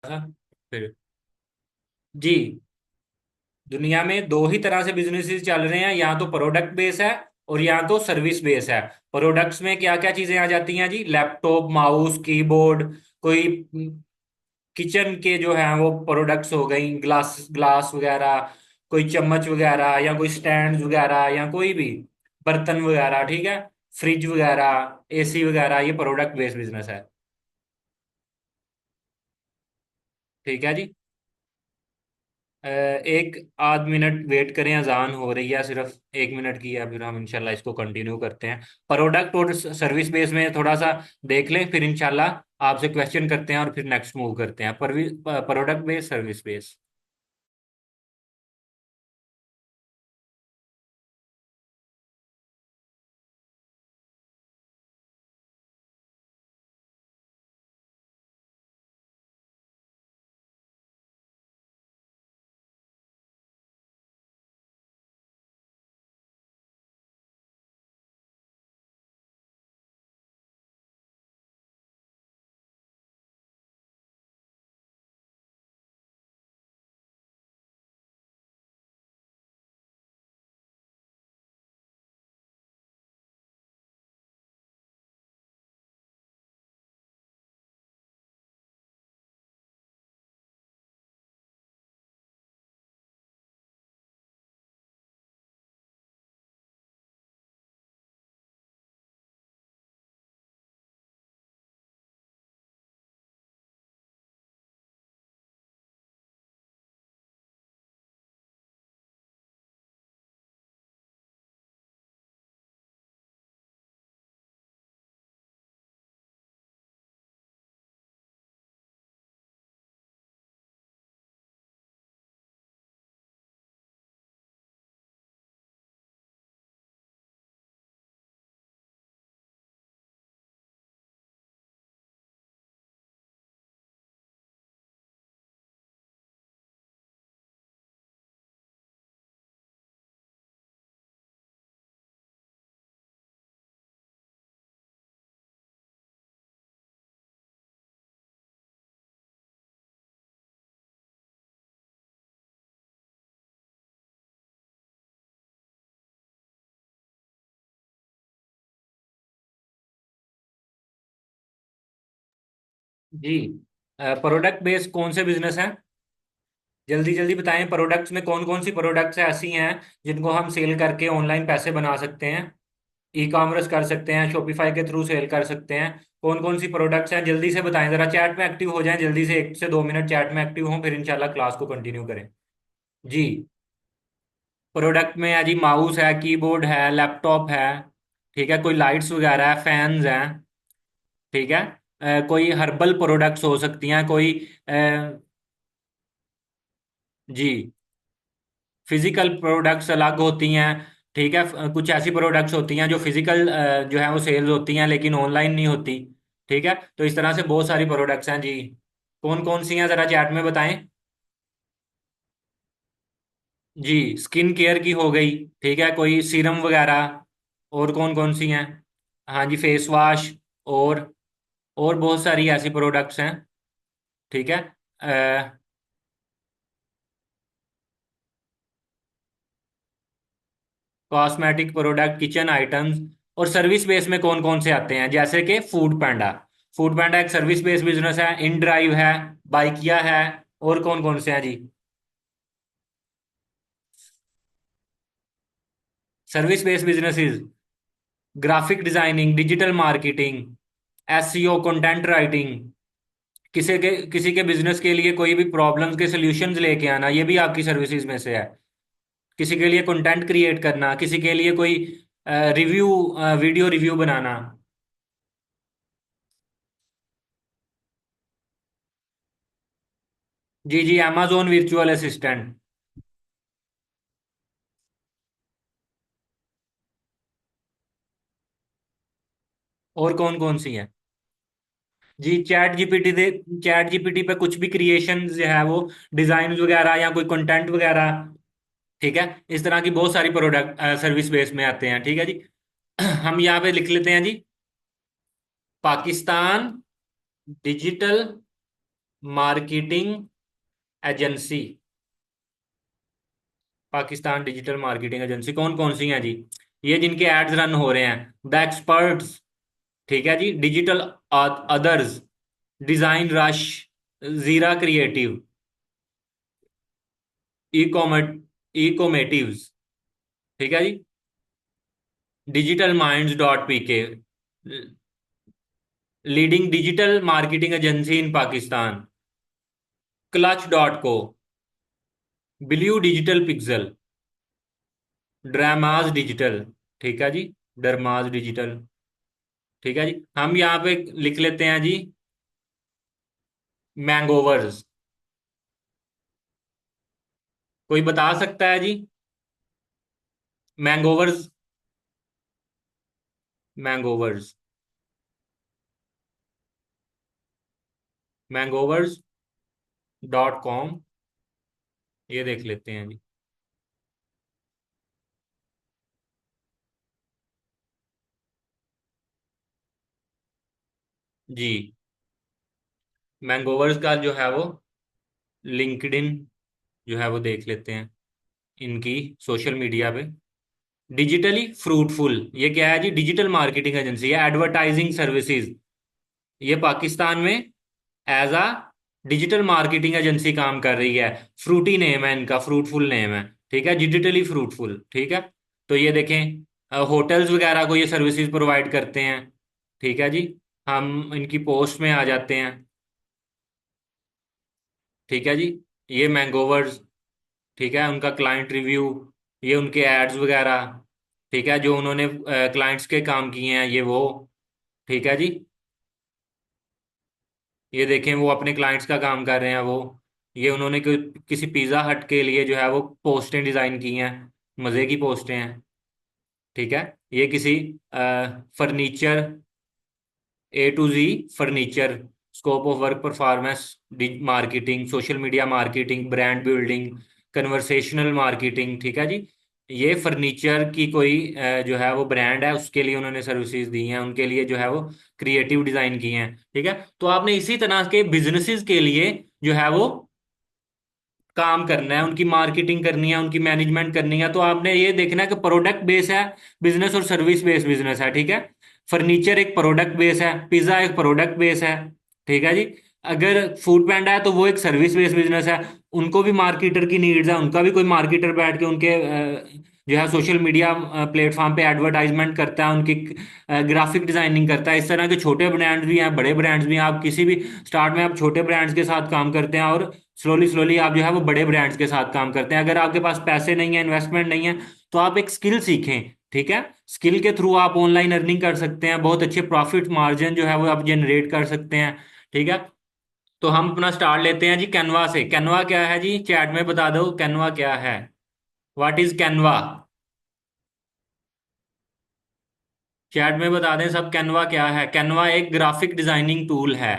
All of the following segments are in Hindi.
सा फिर जी, दुनिया में दो ही तरह से बिजनेसेस चल रहे हैं, या तो प्रोडक्ट बेस है और या तो सर्विस बेस है। प्रोडक्ट्स में क्या क्या चीजें आ जाती हैं जी? लैपटॉप, माउस, कीबोर्ड, कोई किचन के जो है वो प्रोडक्ट्स हो गई, ग्लास ग्लास वगैरह, कोई चम्मच वगैरह या कोई स्टैंड वगैरह या कोई भी बर्तन वगैरह, ठीक है, फ्रिज वगैरह, एसी वगैरह, ये प्रोडक्ट बेस्ड बिजनेस है। ठीक है जी। एक आध मिनट वेट करें, अजान हो रही है, सिर्फ 1 मिनट की है, फिर हम इंशाल्लाह इसको कंटिन्यू करते हैं। प्रोडक्ट और सर्विस बेस में थोड़ा सा देख लें, फिर इंशाल्लाह आपसे क्वेश्चन करते हैं और फिर नेक्स्ट मूव करते हैं। Product base, service base. जी, प्रोडक्ट बेस कौन से बिजनेस हैं? जल्दी जल्दी बताएं, प्रोडक्ट्स में कौन कौन सी प्रोडक्ट्स ऐसी हैं जिनको हम सेल करके ऑनलाइन पैसे बना सकते हैं, ई कॉमर्स कर सकते हैं, शॉपिफाई के थ्रू सेल कर सकते हैं। कौन कौन सी प्रोडक्ट्स हैं, जल्दी से बताएं, जरा चैट में एक्टिव हो जाएं, जल्दी से 1 से 2 मिनट चैट में एक्टिव हों, फिर इंशाल्लाह क्लास को कंटिन्यू करें। जी, प्रोडक्ट में है जी, माउस है, कीबोर्ड है, लैपटॉप है, ठीक है, कोई लाइट्स वगैरह है, फैंस हैं, ठीक है, कोई हर्बल प्रोडक्ट्स हो सकती हैं, कोई जी, फिजिकल प्रोडक्ट्स अलग होती हैं, ठीक है, कुछ ऐसी प्रोडक्ट्स होती हैं जो फिजिकल जो है वो सेल्स होती हैं लेकिन ऑनलाइन नहीं होती। ठीक है, तो इस तरह से बहुत सारी प्रोडक्ट्स हैं जी। कौन कौन सी हैं जरा चैट में बताएं। जी, स्किन केयर की हो गई, ठीक है, कोई सीरम वगैरह। और कौन कौन सी हैं? हाँ जी, फेस वॉश। और बहुत सारी ऐसी प्रोडक्ट्स हैं। ठीक है, कॉस्मेटिक प्रोडक्ट, किचन आइटम्स। और सर्विस बेस में कौन कौन से आते हैं, जैसे कि फूड पैंडा। फूड पैंडा एक सर्विस बेस्ड बिजनेस है, इन ड्राइव है, बाइकिया है। और कौन कौन से हैं जी? Service based businesses, graphic designing, digital marketing, SEO, content writing, किसी के बिजनेस के लिए कोई भी प्रॉब्लम्स के सॉल्यूशंस लेके आना, ये भी आपकी सर्विसेज में से है। किसी के लिए कंटेंट क्रिएट करना, किसी के लिए कोई रिव्यू, वीडियो रिव्यू बनाना। जी जी, amazon वर्चुअल असिस्टेंट। और कौन कौन सी है? जी, चैट जीपीटी पे कुछ भी क्रिएशन जो है वो, डिजाइन वगैरह या कोई कंटेंट वगैरह, ठीक है, इस तरह की बहुत सारी प्रोडक्ट सर्विस बेस में आते हैं। ठीक है जी। हम यहाँ पे लिख लेते हैं जी, Pakistan digital marketing agency, Pakistan digital marketing agency कौन कौन सी हैं जी? ये जिनके एड्स रन हो रहे हैं, द एक्सपर्ट्स, ठीक है जी, digital others, design rush, Zeera creative, e commerce, e commatives, ठीक है जी, digital minds dot PK, leading digital marketing agency in Pakistan, clutch dot co, blue digital pixel, dramas digital, ठीक है जी, डरमाज डिजिटल, ठीक है जी। हम यहाँ पे लिख लेते हैं जी, मैंगोवर्स। कोई बता सकता है जी? मैंगोवर्स, मैंगोवर्स, मैंगोवर्स डॉट कॉम, ये देख लेते हैं जी। जी, मैंगोवर्स का जो है वो लिंक्डइन जो है वो देख लेते हैं, इनकी सोशल मीडिया पे। डिजिटली फ्रूटफुल, ये क्या है जी? डिजिटल मार्केटिंग एजेंसी है, एडवर्टाइजिंग सर्विसेज। ये पाकिस्तान में as a digital marketing agency काम कर रही है। फ्रूटी नेम है इनका, फ्रूटफुल नेम है, ठीक है, डिजिटली फ्रूटफुल, ठीक है। तो ये देखें, होटल्स वगैरह को ये सर्विसेज प्रोवाइड करते हैं, ठीक है जी। हम इनकी पोस्ट में आ जाते हैं, ठीक है जी। ये मैंगोवर्स, ठीक है, उनका क्लाइंट रिव्यू, ये उनके एड्स वगैरह, ठीक है, जो उन्होंने क्लाइंट्स के काम किए हैं ये वो, ठीक है जी। ये देखें वो अपने क्लाइंट्स का काम कर रहे हैं वो, ये उन्होंने किसी पिज़्ज़ा हट के लिए जो है वो पोस्टें डिज़ाइन की हैं, मज़े की पोस्टें हैं, ठीक है। ये किसी furniture, A to G furniture, scope of work performance, marketing, social media marketing, brand building, conversational marketing, ठीक है जी। ये फर्नीचर की कोई जो है वो ब्रांड है, उसके लिए उन्होंने सर्विसेज दी हैं, उनके लिए जो है वो क्रिएटिव डिजाइन किए हैं, ठीक है। तो आपने इसी तरह के बिजनेसेस के लिए जो है वो काम करना है, उनकी मार्केटिंग करनी है, उनकी मैनेजमेंट करनी है। तो आपने ये देखना है कि प्रोडक्ट बेस है बिजनेस और सर्विस बेस बिजनेस है, ठीक है। फर्नीचर एक प्रोडक्ट बेस है, पिज्जा एक प्रोडक्ट बेस है, ठीक है जी। अगर फूड पैंडा है तो वो एक सर्विस बेस्ड बिजनेस है, उनको भी मार्केटर की नीड्स है, उनका भी कोई मार्केटर बैठ के उनके जो है सोशल मीडिया प्लेटफॉर्म पे एडवर्टाइजमेंट करता है, उनकी ग्राफिक डिजाइनिंग करता है। इस तरह के छोटे ब्रांड्स भी हैं, बड़े ब्रांड्स भी हैं। आप किसी भी स्टार्ट में आप छोटे ब्रांड्स के साथ काम करते हैं और स्लोली स्लोली आप जो है वो बड़े ब्रांड्स के साथ काम करते हैं। अगर आपके पास पैसे नहीं है, इन्वेस्टमेंट नहीं है, तो आप एक स्किल सीखें, ठीक है। स्किल के थ्रू आप ऑनलाइन अर्निंग कर सकते हैं, बहुत अच्छे प्रॉफिट मार्जिन जो है वो आप जनरेट कर सकते हैं, ठीक है। तो हम अपना स्टार्ट लेते हैं जी कैनवा से। कैनवा क्या है जी? चैट में बता दो कैनवा क्या है। What is Canva? चैट में बता दें सब, कैनवा क्या है। कैनवा एक ग्राफिक डिजाइनिंग टूल है।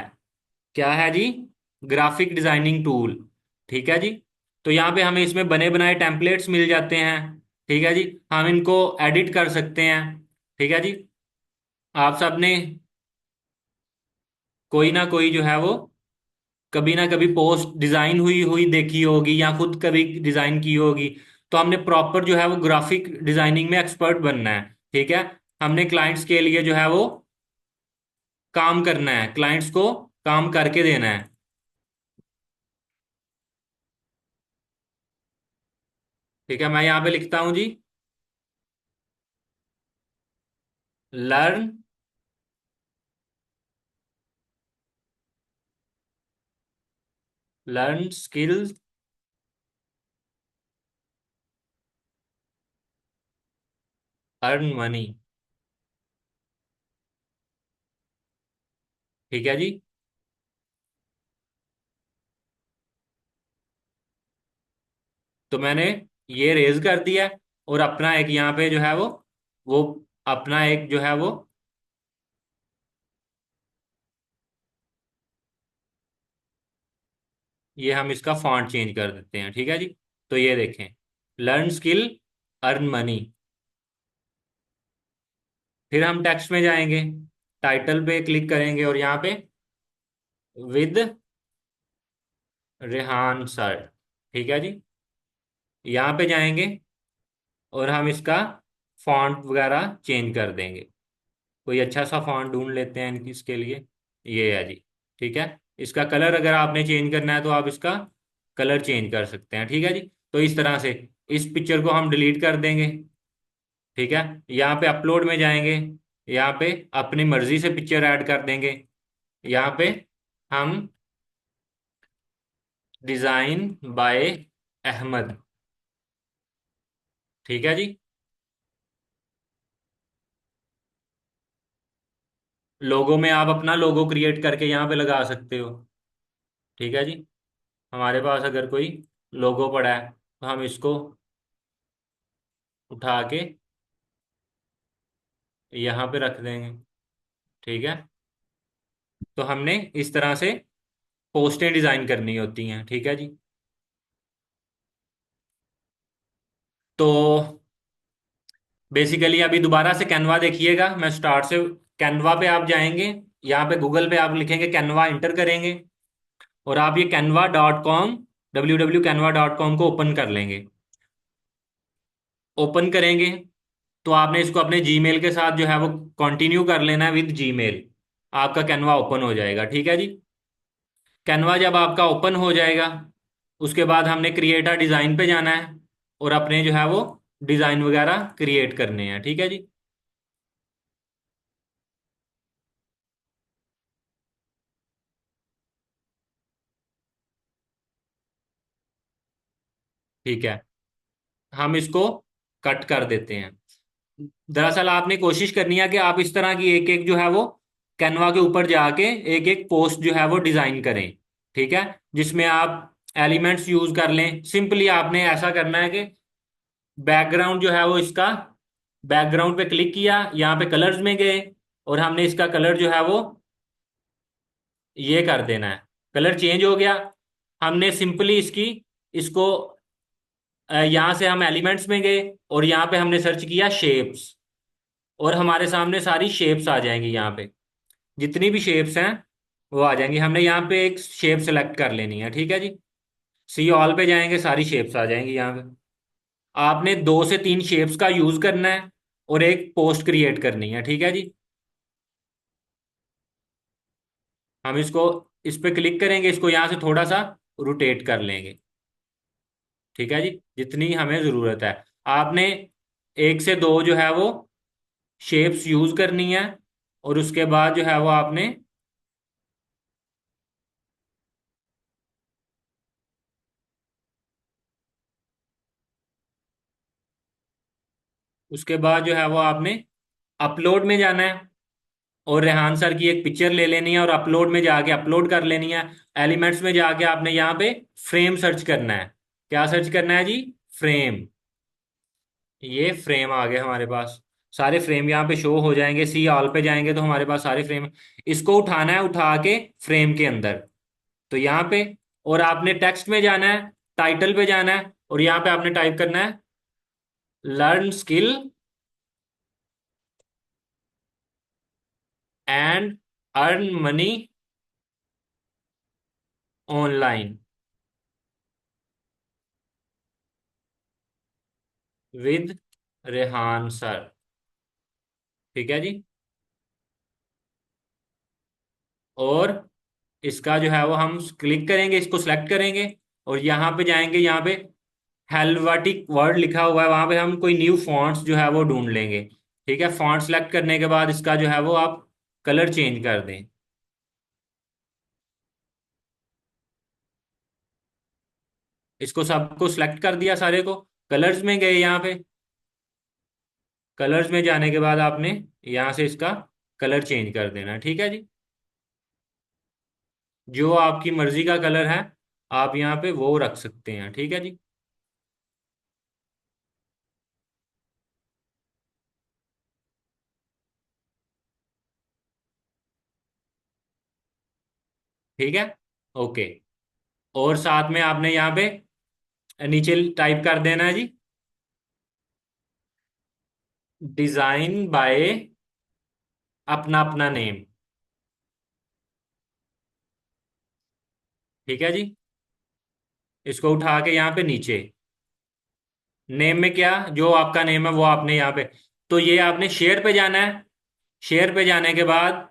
क्या है जी? ग्राफिक डिजाइनिंग टूल, ठीक है जी। तो यहाँ पे हमें इसमें बने बनाए टेम्पलेट्स मिल जाते हैं, ठीक है जी। हम इनको एडिट कर सकते हैं, ठीक है जी। आप सबने कोई ना कोई जो है वो कभी ना कभी पोस्ट डिजाइन हुई हुई देखी होगी या खुद कभी डिजाइन की होगी। तो हमने प्रॉपर जो है वो ग्राफिक डिजाइनिंग में एक्सपर्ट बनना है, ठीक है। हमने क्लाइंट्स के लिए जो है वो काम करना है, क्लाइंट्स को काम करके देना है, ठीक है। मैं यहाँ पे लिखता हूँ जी, learn, learn skills, earn money, ठीक है जी। तो मैंने ये रेज कर दिया, और अपना एक यहाँ पे जो है वो अपना एक जो है वो, ये हम इसका फॉन्ट चेंज कर देते हैं, ठीक है जी। तो ये देखें, लर्न स्किल, अर्न मनी। फिर हम टेक्स्ट में जाएंगे, टाइटल पे क्लिक करेंगे और यहाँ पे विद रेहान सर। ठीक है जी। यहाँ पे जाएंगे और हम इसका फॉन्ट वगैरह चेंज कर देंगे। कोई अच्छा सा फॉन्ट ढूंढ लेते हैं इनकी इसके लिए। ये है जी। ठीक है। इसका कलर अगर आपने चेंज करना है तो आप इसका कलर चेंज कर सकते हैं। ठीक है जी। तो इस तरह से इस पिक्चर को हम डिलीट कर देंगे। ठीक है। यहाँ पे अपलोड में जाएंगे। यहाँ पे अपनी मर्जी से पिक्चर ऐड कर देंगे। यहाँ पे हम डिजाइन बाय अहमद। ठीक है जी। लोगो में आप अपना लोगो क्रिएट करके यहाँ पे लगा सकते हो। ठीक है जी। हमारे पास अगर कोई लोगो पड़ा है तो हम इसको उठा के यहाँ पे रख देंगे। ठीक है। तो हमने इस तरह से पोस्टें डिजाइन करनी होती हैं। ठीक है जी। तो बेसिकली अभी दोबारा से कैनवा देखिएगा, मैं स्टार्ट से। कैनवा पे आप जाएंगे। यहाँ पे गूगल पे आप लिखेंगे कैनवा, इंटर करेंगे और आप ये canva.com, www.canva.com को ओपन कर लेंगे। ओपन करेंगे तो आपने इसको अपने जीमेल के साथ जो है वो कंटिन्यू कर लेना है विद जीमेल। आपका कैनवा ओपन हो जाएगा। ठीक है जी। कैनवा जब आपका ओपन हो जाएगा उसके बाद हमने क्रिएट अ डिज़ाइन पे जाना है और अपने जो है वो डिज़ाइन वगैरह क्रिएट करने हैं। ठीक है जी। ठीक है। हम इसको कट कर देते हैं। दरअसल आपने कोशिश करनी है कि आप इस तरह की एक एक जो है वो कैनवा के ऊपर जाके एक एक पोस्ट जो है वो डिजाइन करें। ठीक है। जिसमें आप एलिमेंट्स यूज कर लें। सिंपली आपने ऐसा करना है कि बैकग्राउंड जो है वो इसका, बैकग्राउंड पे क्लिक किया, यहाँ पे कलर्स में गए और हमने इसका कलर जो है वो ये कर देना है। कलर चेंज हो गया। हमने सिंपली इसको यहाँ से हम एलिमेंट्स में गए और यहाँ पे हमने सर्च किया शेप्स और हमारे सामने सारी शेप्स आ जाएंगी। यहाँ पे जितनी भी शेप्स हैं वो आ जाएंगी। हमने यहाँ पे एक शेप सेलेक्ट कर लेनी है। ठीक है जी। सी ऑल पे जाएंगे, सारी शेप्स आ जाएंगी यहाँ पे। आपने 2 से 3 शेप्स का यूज करना है और एक पोस्ट क्रिएट करनी है। ठीक है जी। हम इसको इस पे क्लिक करेंगे, इसको यहाँ से थोड़ा सा रोटेट कर लेंगे। ठीक है जी। जितनी हमें जरूरत है। आपने 1 से 2 जो है वो शेप्स यूज करनी है और उसके बाद जो है वो आपने उसके बाद जो है वो आपने अपलोड में जाना है और रेहान सर की एक पिक्चर ले लेनी है और अपलोड में जाके अपलोड कर लेनी है। एलिमेंट्स में जाके आपने यहाँ पे फ्रेम सर्च करना है। क्या सर्च करना है जी? फ्रेम। ये फ्रेम आ गए हमारे पास। सारे फ्रेम यहाँ पे शो हो जाएंगे। सी ऑल पे जाएंगे तो हमारे पास सारे फ्रेम। इसको उठाना है, उठा के फ्रेम के अंदर। तो यहाँ पे और आपने टेक्स्ट में जाना है, टाइटल पे जाना है और यहाँ पे आपने टाइप करना है learn skill and earn money online with Rehan sir. ठीक है जी। और इसका जो है वो हम क्लिक करेंगे, इसको सिलेक्ट करेंगे और यहाँ पे जाएंगे। यहाँ पे हेलवेटिक वर्ड लिखा हुआ है, वहां पे हम कोई न्यू फॉन्ट्स जो है वो ढूंढ लेंगे। ठीक है। फॉन्ट सेलेक्ट करने के बाद इसका जो है वो आप कलर चेंज कर दें। इसको सबको सिलेक्ट कर दिया सारे को। कलर्स में गए यहाँ पे। कलर्स में जाने के बाद आपने यहाँ से इसका कलर चेंज कर देना। ठीक है जी। जो आपकी मर्जी का कलर है आप यहाँ पे वो रख सकते हैं। ठीक है जी। ठीक है। ओके। और साथ में आपने यहाँ पे नीचे टाइप कर देना है जी डिजाइन बाय अपना अपना नेम। ठीक है जी। इसको उठा के यहाँ पे नीचे, नेम में क्या, जो आपका नेम है वो आपने यहाँ पे, तो ये आपने शेयर पे जाना है। शेयर पे जाने के बाद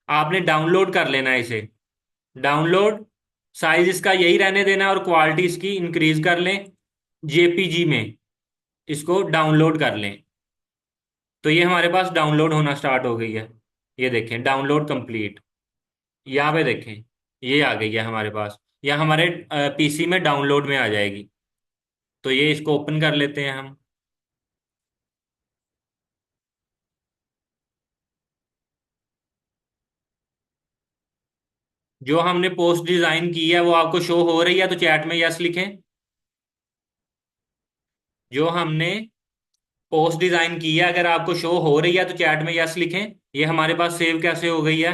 आपने डाउनलोड कर लेना है इसे। डाउनलोड, साइज इसका यही रहने देना है और क्वालिटी इसकी इंक्रीज कर लें जेपीजी में। इसको डाउनलोड कर लें। तो ये हमारे पास डाउनलोड होना स्टार्ट हो गई है। ये देखें, डाउनलोड कंप्लीट। यहाँ पे देखें, ये आ गई है हमारे पास, या हमारे पीसी में डाउनलोड में आ जाएगी। तो ये इसको ओपन कर लेते हैं हम। जो हमने पोस्ट डिजाइन की है वो आपको शो हो रही है, तो चैट में यस लिखें। जो हमने पोस्ट डिजाइन की है अगर आपको शो हो रही है तो चैट में यस लिखें। ये हमारे पास सेव कैसे हो गई है,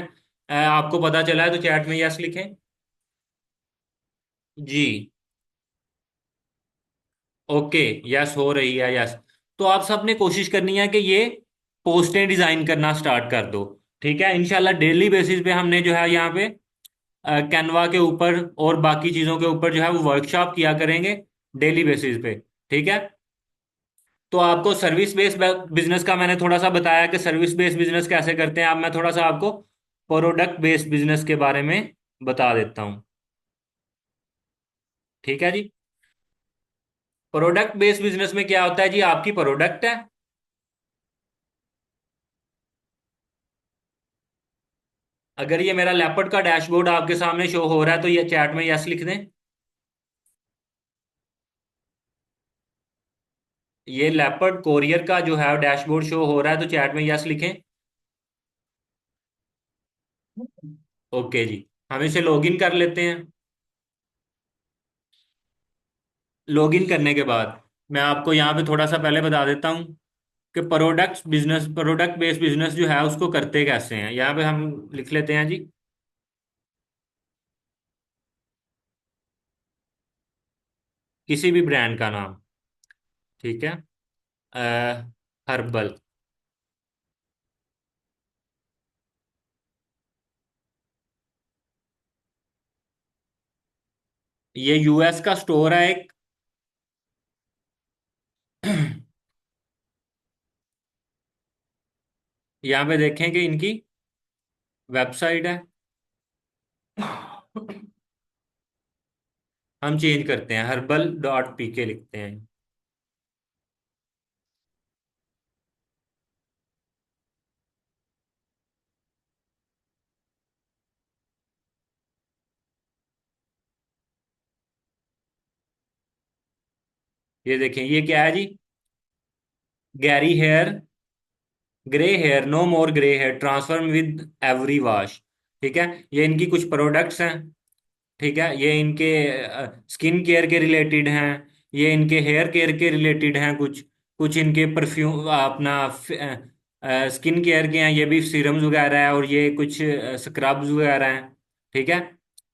आपको पता चला है तो चैट में यस लिखें। जी। ओके, यस हो रही है, यस। तो आप सबने कोशिश करनी है कि ये पोस्टें डिजाइन करना स्टार्ट कर दो। ठीक है, इंशाल्लाह डेली बेसिस पे हमने जो है यहाँ पे कैनवा के ऊपर और बाकी चीज़ों के ऊपर जो है वो वर्कशॉप किया करेंगे डेली बेसिस पे। ठीक है। तो आपको सर्विस बेस्ड बिजनेस का मैंने थोड़ा सा बताया कि सर्विस बेस्ड बिजनेस कैसे करते हैं। अब मैं थोड़ा सा आपको प्रोडक्ट बेस्ड बिजनेस के बारे में बता देता हूँ। ठीक है जी। प्रोडक्ट बेस्ड बिजनेस में क्या होता है जी, आपकी प्रोडक्ट है। अगर ये मेरा लेपर्ड का डैशबोर्ड आपके सामने शो हो रहा है तो ये चैट में यस लिख दें। ये लेपर्ड कोरियर का जो है डैशबोर्ड शो हो रहा है तो चैट में यस लिखें। ओके जी। हम इसे लॉगिन कर लेते हैं। लॉगिन करने के बाद मैं आपको यहाँ पे थोड़ा सा पहले बता देता हूँ कि प्रोडक्ट बेस्ड बिजनेस जो है उसको करते कैसे हैं। यहाँ पे हम लिख लेते हैं जी, किसी भी ब्रांड का नाम। ठीक है। हर्बल। ये यूएस का स्टोर है एक। यहाँ पे देखें कि इनकी वेबसाइट है। हम चेंज करते हैं, herbal.pk लिखते हैं। ये देखें, ये क्या है जी, grey hair, grey hair, no more grey hair, transform with every wash. ठीक है। ये इनकी कुछ प्रोडक्ट्स हैं। ठीक है, ये इनके स्किन केयर के रिलेटेड हैं। ये इनके हेयर केयर के रिलेटेड हैं कुछ। कुछ इनके परफ्यूम अपना स्किन केयर के हैं, ये भी सीरम्स वगैरह है, और ये कुछ स्क्रब्स वगैरह हैं। ठीक है।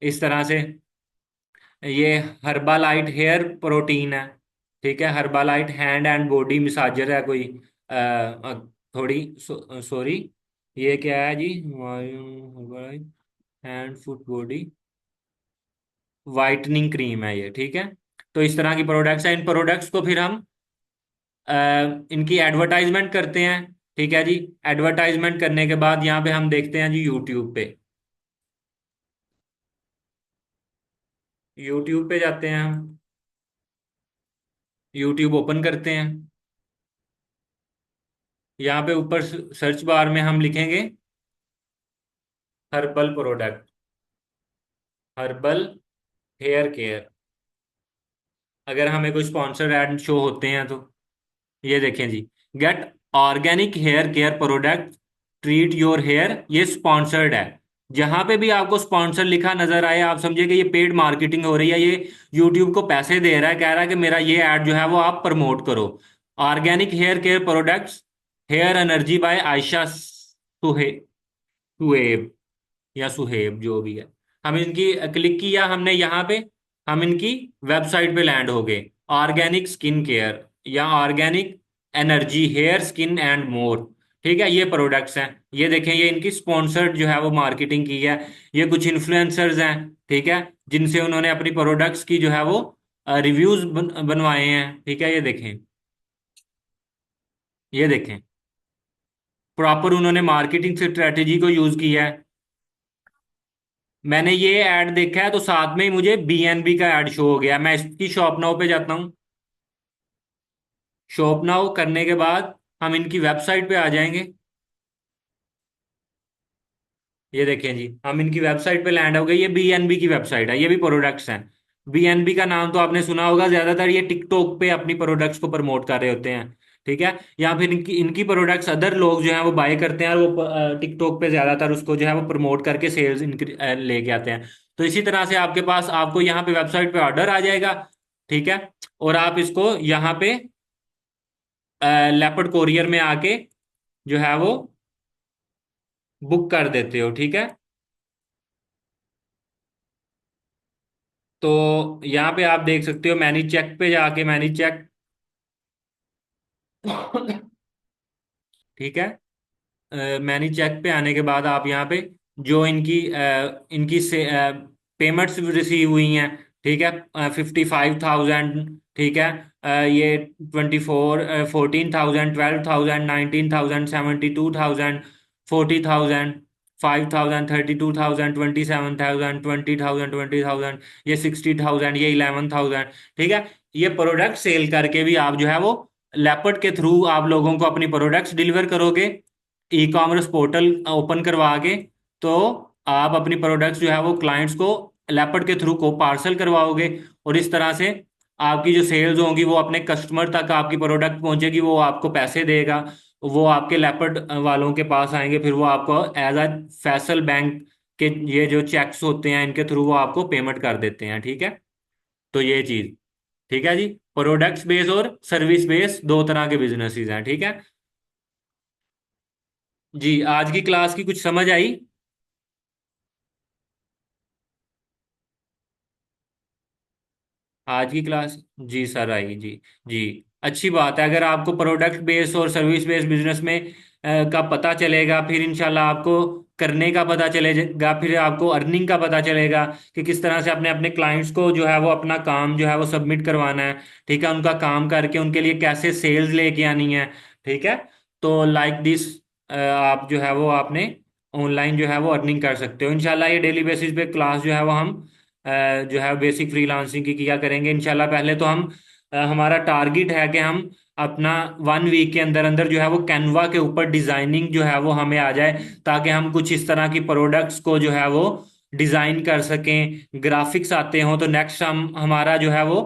इस तरह से ये हर्बालाइट हेयर प्रोटीन है। ठीक है, Herbalite hand and body massager है कोई, थोड़ी सॉरी, ये क्या है जी, hand foot body whitening cream है ये। ठीक है। तो इस तरह की प्रोडक्ट्स हैं। इन प्रोडक्ट्स को फिर हम अ, इनकी एडवर्टाइजमेंट करते हैं। ठीक है जी। एडवर्टाइजमेंट करने के बाद यहाँ पे हम देखते हैं जी यूट्यूब पे। यूट्यूब पे जाते हैं हम। यूट्यूब ओपन करते हैं। यहाँ पे ऊपर सर्च बार में हम लिखेंगे herbal product, herbal hair care. अगर हमें कोई स्पॉन्सर एड शो होते हैं तो ये देखें जी, get organic hair care product, treat your hair, ये स्पॉन्सर्ड है। जहां पे भी आपको स्पॉन्सर लिखा नजर आए आप समझिए कि ये पेड मार्केटिंग हो रही है। ये यूट्यूब को पैसे दे रहा है, कह रहा है कि मेरा ये ऐड जो है वो आप प्रमोट करो। Organic hair care products, hair energy by Ayesha Suhaib, या सुहेब जो भी है। हम इनकी क्लिक किया हमने यहाँ पे, हम इनकी वेबसाइट पे लैंड हो गए। ऑर्गेनिक स्किन केयर या organic energy hair skin and more. ठीक है, ये प्रोडक्ट्स हैं। ये देखें, ये इनकी स्पॉन्सर्ड जो है वो मार्केटिंग की है। ये कुछ इन्फ्लुएंसर्स हैं, ठीक है, जिनसे उन्होंने अपनी प्रोडक्ट्स की जो है वो रिव्यूज बनवाए हैं। ठीक है, ये देखें, ये देखें, प्रॉपर उन्होंने मार्केटिंग स्ट्रेटेजी को यूज किया है। मैंने ये ऐड देखा है तो साथ में ही मुझे बीएनबी का ऐड शो हो गया। मैं इसकी शॉप नाउ पे जाता हूँ। शॉप नाउ करने के बाद हम इनकी वेबसाइट पे आ जाएंगे। ये देखें जी, हम इनकी वेबसाइट पे लैंड हो गए। ये बीएनबी की वेबसाइट है, ये भी प्रोडक्ट्स हैं। बीएनबी का नाम तो आपने सुना होगा, ज्यादातर ये टिकटॉक पे अपनी प्रोडक्ट्स को प्रमोट कर रहे होते हैं। ठीक है, या फिर इनकी इनकी प्रोडक्ट्स अदर लोग जो है वो बाय करते हैं, और वो टिकटॉक पे ज्यादातर उसको जो है वो प्रमोट करके सेल्स लेके आते हैं। तो इसी तरह से आपके पास, आपको यहाँ पे वेबसाइट पे ऑर्डर आ जाएगा। ठीक है, और आप इसको यहाँ पे लेपर्ड कोरियर में आके जो है वो बुक कर देते हो। ठीक है, तो यहाँ पे आप देख सकते हो, मैनी चेक पे जाके मैनी चेक। ठीक है, मैनी चेक पे आने के बाद आप यहाँ पे जो इनकी से पेमेंट्स रिसीव हुई हैं। ठीक है, 55,000। ठीक है, ये 14,000, 12,000, 19,000, 72,000, 40,000, 5,000, 32,000, 27,000, 20,000, 20,000, ये 60,000, ये 11,000। ठीक है, ये प्रोडक्ट सेल करके भी आप जो है वो लेपर्ड के थ्रू आप लोगों को अपनी प्रोडक्ट्स डिलीवर करोगे, ई कॉमर्स पोर्टल ओपन करवा के। तो आप अपनी प्रोडक्ट्स जो है वो क्लाइंट्स को लेपर्ड के थ्रू को पार्सल करवाओगे, और इस तरह से आपकी जो सेल्स होंगी वो अपने कस्टमर तक आपकी प्रोडक्ट पहुंचेगी, वो आपको पैसे देगा। वो आपके लेपर्ड वालों के पास आएंगे, फिर वो आपको एज अ फैसल बैंक के ये जो चेक्स होते हैं इनके थ्रू वो आपको पेमेंट कर देते हैं। ठीक है, तो ये चीज। ठीक है जी, प्रोडक्ट्स बेस और सर्विस बेस दो तरह के बिजनेसेस हैं। ठीक है जी, आज की क्लास की कुछ समझ आई? आज की क्लास, जी सर, आई जी। जी, अच्छी बात है। अगर आपको प्रोडक्ट बेस्ड और सर्विस बेस्ड बिजनेस में का पता चलेगा, फिर इंशाल्लाह आपको करने का पता चलेगा, फिर आपको अर्निंग का पता चलेगा कि किस तरह से अपने अपने क्लाइंट्स को जो है वो अपना काम जो है वो सबमिट करवाना है। ठीक है, उनका काम करके उनके लिए कैसे सेल्स लेके आनी है। ठीक है, तो लाइक दिस आप जो है वो आपने ऑनलाइन जो है वो अर्निंग कर सकते हो। इंशाल्लाह ये डेली बेसिस पे क्लास जो है वो हम जो है बेसिक फ्रीलांसिंग की किया करेंगे इंशाल्लाह। पहले तो हम हमारा टारगेट है कि हम अपना 1 वीक के अंदर अंदर जो है वो कैनवा के ऊपर डिजाइनिंग जो है वो हमें आ जाए, ताकि हम कुछ इस तरह की प्रोडक्ट्स को जो है वो डिजाइन कर सकें, ग्राफिक्स आते हों। तो नेक्स्ट हम हमारा जो है वो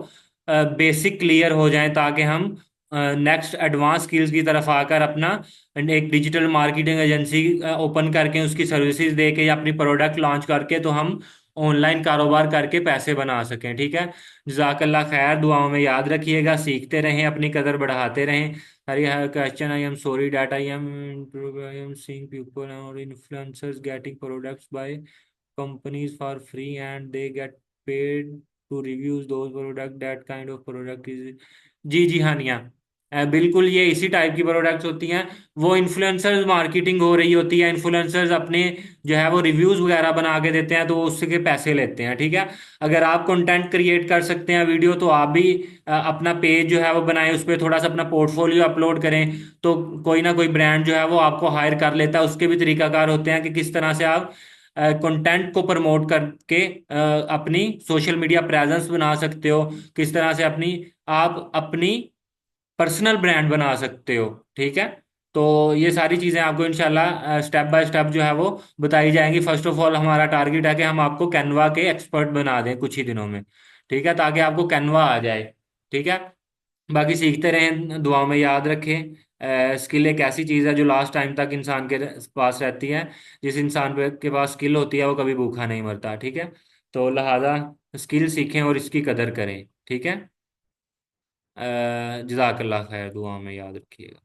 बेसिक क्लियर हो जाए, ताकि हम नेक्स्ट एडवांस स्किल्स की तरफ आकर अपना एक डिजिटल मार्केटिंग एजेंसी ओपन करके उसकी सर्विसेज दे के या अपनी प्रोडक्ट लॉन्च करके तो हम ऑनलाइन कारोबार करके पैसे बना सकें। ठीक है, जज़ाकल्लाह खैर, दुआओं में याद रखिएगा, सीखते रहें, अपनी कदर बढ़ाते रहें। हरी हर question, I am sorry that I am seeing people और influencers getting products by companies for free and they get paid to review those product, that kind of product is। जी जी हाँ निया, बिल्कुल ये इसी टाइप की प्रोडक्ट्स होती हैं। वो इन्फ्लुएंसर्स मार्केटिंग हो रही होती है, इन्फ्लुएंसर्स अपने जो है वो रिव्यूज वगैरह बना के देते हैं, तो वो उससे के पैसे लेते हैं। ठीक है, अगर आप कंटेंट क्रिएट कर सकते हैं वीडियो, तो आप भी अपना पेज जो है वो बनाएं, उस पर थोड़ा सा अपना पोर्टफोलियो अपलोड करें, तो कोई ना कोई ब्रांड जो है वो आपको हायर कर लेता है। उसके भी तरीकाकार होते हैं कि किस तरह से आप कंटेंट को प्रमोट करके अपनी सोशल मीडिया प्रेजेंस बना सकते हो, किस तरह से आप अपनी पर्सनल ब्रांड बना सकते हो। ठीक है, तो ये सारी चीज़ें आपको इंशाल्लाह स्टेप बाय स्टेप जो है वो बताई जाएंगी। फर्स्ट ऑफ ऑल हमारा टारगेट है कि हम आपको कैनवा के एक्सपर्ट बना दें कुछ ही दिनों में। ठीक है, ताकि आपको कैनवा आ जाए। ठीक है, बाकी सीखते रहें, दुआओं में याद रखें। स्किल एक ऐसी चीज़ है जो लास्ट टाइम तक इंसान के पास रहती है। जिस इंसान के पास स्किल होती है वो कभी भूखा नहीं मरता। ठीक है, तो लिहाजा स्किल सीखें और इसकी कदर करें। ठीक है, जज़ाकल्लाह खैर, दुआओं में याद रखिएगा।